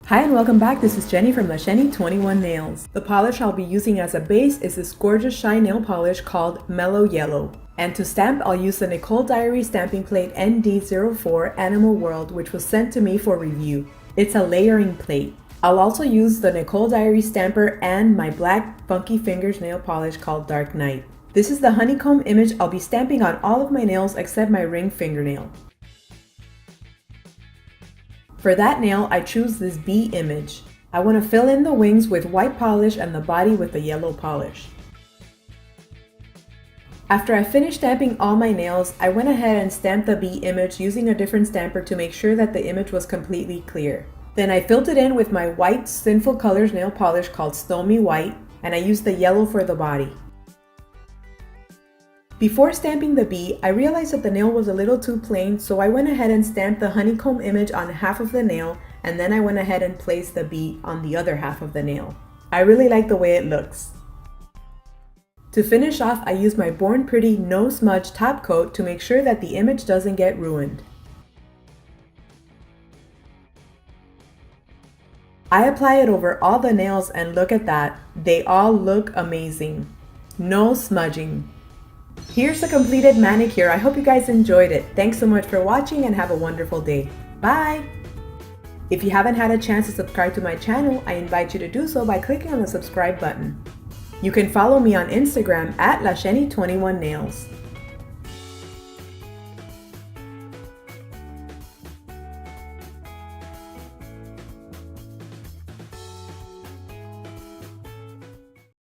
Hi and welcome back, this is Jenny from LaShenny21Nails. The polish I'll be using as a base is this gorgeous Shai nail polish called Mellow Yellow. And to stamp, I'll use the Nicole Diary stamping plate ND-004 Animal World, which was sent to me for review. It's a layering plate. I'll also use the Nicole Diary stamper and my black Funky Fingers nail polish called Dark Night. This is the honeycomb image I'll be stamping on all of my nails except my ring fingernail. For that nail, I choose this bee image. I want to fill in the wings with white polish and the body with the yellow polish. After I finished stamping all my nails, I went ahead and stamped the bee image using a different stamper to make sure that the image was completely clear. Then I filled it in with my white Sinful colors nail polish called Stormy White, and I used the yellow for the body. Before stamping the bee, I realized that the nail was a little too plain, so I went ahead and stamped the honeycomb image on half of the nail, and then I went ahead and placed the bee on the other half of the nail. I really like the way it looks. To finish off, I used my Born Pretty No Smudge top coat to make sure that the image doesn't get ruined. I apply it over all the nails and look at that, they all look amazing. No smudging. Here's the completed manicure. I hope you guys enjoyed it. Thanks so much for watching and have a wonderful day. Bye! If you haven't had a chance to subscribe to my channel, I invite you to do so by clicking on the subscribe button. You can follow me on Instagram at LaShenny21Nails.